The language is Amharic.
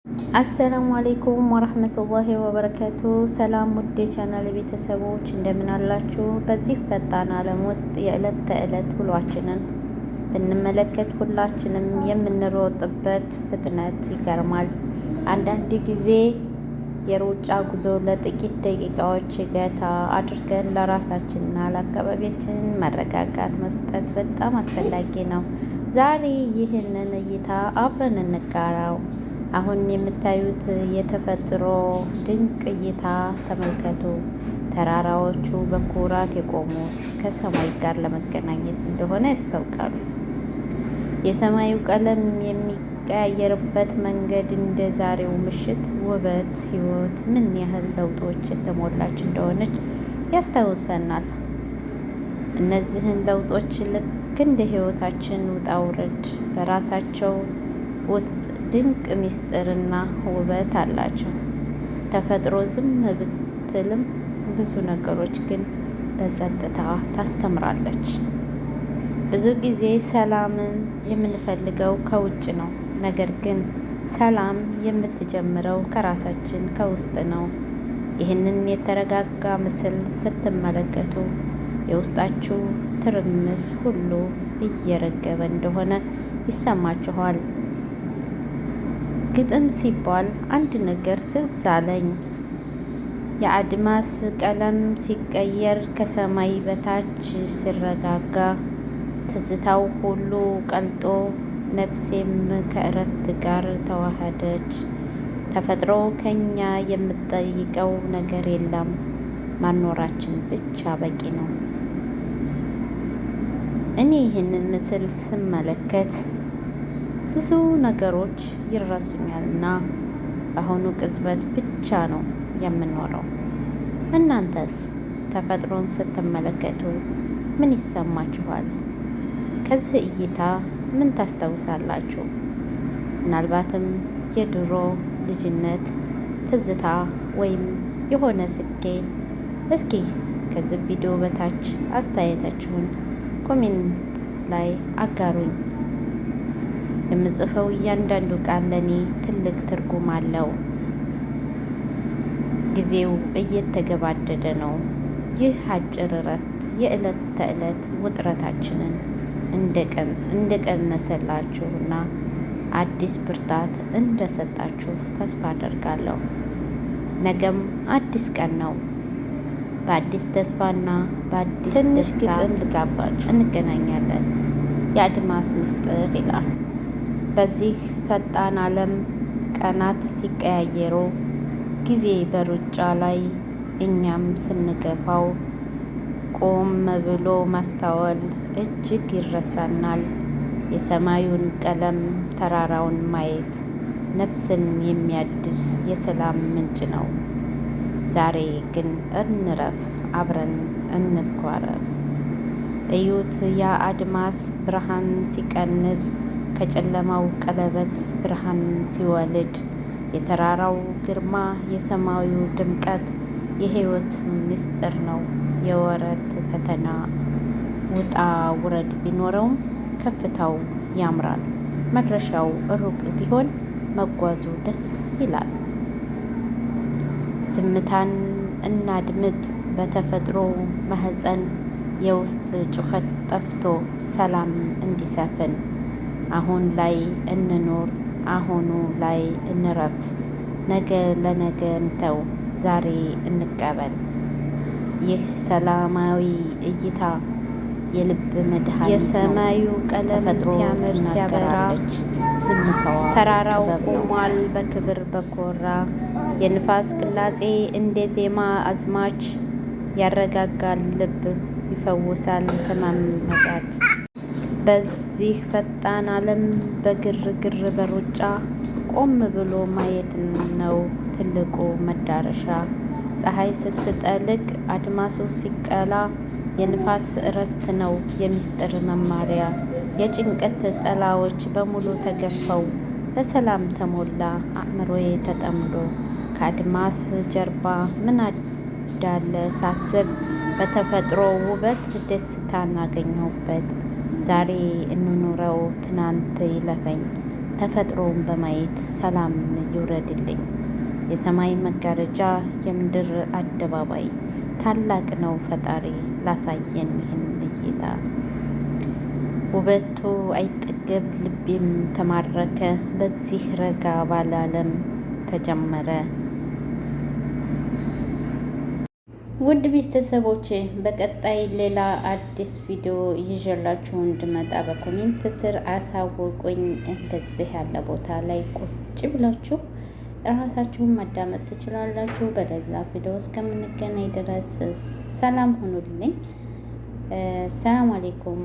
አሰላሙ አሌይኩም ወረህመቱላሂ ወበረካቱ። ሰላም ውድ የቻናል ቤተሰቦች እንደምን አላችሁ? በዚህ ፈጣን ዓለም ውስጥ የዕለት ተዕለት ውሏችንን ብንመለከት ሁላችንም የምንሮጥበት ፍጥነት ይገርማል። አንዳንድ ጊዜ የሩጫ ጉዞ ለጥቂት ደቂቃዎች ገታ አድርገን ለራሳችንና ለአካባቢያችን መረጋጋት መስጠት በጣም አስፈላጊ ነው። ዛሬ ይህንን እይታ አብረን እንጋራው። አሁን የምታዩት የተፈጥሮ ድንቅ እይታ ተመልከቱ። ተራራዎቹ በኩራት የቆሙት ከሰማይ ጋር ለመገናኘት እንደሆነ ያስታውቃሉ። የሰማዩ ቀለም የሚቀያየርበት መንገድ እንደ ዛሬው ምሽት ውበት ሕይወት ምን ያህል ለውጦች የተሞላች እንደሆነች ያስታውሰናል። እነዚህን ለውጦች ልክ እንደ ሕይወታችን ውጣ ውረድ በራሳቸው ውስጥ ድንቅ ምስጢርና ውበት አላቸው። ተፈጥሮ ዝም ብትልም ብዙ ነገሮች ግን በጸጥታ ታስተምራለች። ብዙ ጊዜ ሰላምን የምንፈልገው ከውጭ ነው፣ ነገር ግን ሰላም የምትጀምረው ከራሳችን ከውስጥ ነው። ይህንን የተረጋጋ ምስል ስትመለከቱ የውስጣችሁ ትርምስ ሁሉ እየረገበ እንደሆነ ይሰማችኋል። ግጥም ሲባል አንድ ነገር ትዝ አለኝ። የአድማስ ቀለም ሲቀየር ከሰማይ በታች ሲረጋጋ ትዝታው ሁሉ ቀልጦ ነፍሴም ከእረፍት ጋር ተዋሃደች። ተፈጥሮ ከኛ የምትጠይቀው ነገር የለም፣ ማኖራችን ብቻ በቂ ነው። እኔ ይህንን ምስል ስመለከት ብዙ ነገሮች ይረሱኛልና በአሁኑ ቅጽበት ብቻ ነው የምኖረው። እናንተስ ተፈጥሮን ስትመለከቱ ምን ይሰማችኋል? ከዚህ እይታ ምን ታስታውሳላችሁ? ምናልባትም የድሮ ልጅነት ትዝታ ወይም የሆነ ስኬት። እስኪ ከዚህ ቪዲዮ በታች አስተያየታችሁን ኮሜንት ላይ አጋሩኝ። የምጽፈው እያንዳንዱ ቃል ለኔ ትልቅ ትርጉም አለው። ጊዜው እየተገባደደ ነው። ይህ አጭር እረፍት የዕለት ተዕለት ውጥረታችንን እንደቀነሰላችሁና አዲስ ብርታት እንደሰጣችሁ ተስፋ አደርጋለሁ። ነገም አዲስ ቀን ነው። በአዲስ ተስፋና በአዲስ ትንሽ ግጥም ልጋብዛችሁ እንገናኛለን። የአድማስ ምስጢር ይላል። በዚህ ፈጣን ዓለም ቀናት ሲቀያየሩ ጊዜ በሩጫ ላይ እኛም ስንገፋው ቆም ብሎ ማስተዋል እጅግ ይረሳናል። የሰማዩን ቀለም ተራራውን ማየት ነፍስን የሚያድስ የሰላም ምንጭ ነው። ዛሬ ግን እንረፍ፣ አብረን እንኳረፍ። እዩት፣ ያ አድማስ ብርሃን ሲቀንስ ከጨለማው ቀለበት ብርሃን ሲወልድ፣ የተራራው ግርማ የሰማዩ ድምቀት የሕይወት ምስጢር ነው። የወረት ፈተና ውጣ ውረድ ቢኖረውም ከፍታው ያምራል። መድረሻው ሩቅ ቢሆን መጓዙ ደስ ይላል። ዝምታን እናድምጥ። በተፈጥሮ ማህፀን የውስጥ ጩኸት ጠፍቶ ሰላም እንዲሰፍን አሁን ላይ እንኖር፣ አሁኑ ላይ እንረፍ። ነገ ለነገ እንተው፣ ዛሬ እንቀበል። ይህ ሰላማዊ እይታ የልብ መድኃኒት ነው። የሰማዩ ቀለም ሲያምር ሲያበራ ተራራው ቆሟል በክብር በኮራ። የንፋስ ቅላጼ እንደ ዜማ አዝማች ያረጋጋል ልብ ይፈውሳል ህመም መጋት። በዚህ ፈጣን ዓለም በግርግር በሩጫ ቆም ብሎ ማየት ነው ትልቁ መዳረሻ። ፀሐይ ስትጠልቅ አድማሱ ሲቀላ የንፋስ እረፍት ነው የምስጢር መማሪያ። የጭንቀት ጥላዎች በሙሉ ተገፈው በሰላም ተሞላ አእምሮዬ ተጠምዶ። ከአድማስ ጀርባ ምን እንዳለ ሳስብ በተፈጥሮ ውበት ደስታን አገኘሁበት። ዛሬ እንኑረው ትናንት ይለፈኝ፣ ተፈጥሮውን በማየት ሰላም ይውረድልኝ። የሰማይ መጋረጃ የምድር አደባባይ ታላቅ ነው ፈጣሪ ላሳየን ይህን እይታ። ውበቱ አይጠገብ ልቤም ተማረከ በዚህ ረጋ ባለ ዓለም ተጀመረ። ውድ ቤተሰቦቼ በቀጣይ ሌላ አዲስ ቪዲዮ ይዤላችሁ እንድመጣ በኮሜንት ስር አሳውቁኝ። እንደዚህ ያለ ቦታ ላይ ቁጭ ብላችሁ ራሳችሁን ማዳመጥ ትችላላችሁ። በሌላ ቪዲዮ እስከምንገናኝ ድረስ ሰላም ሁኑልኝ። ሰላም አሌይኩም።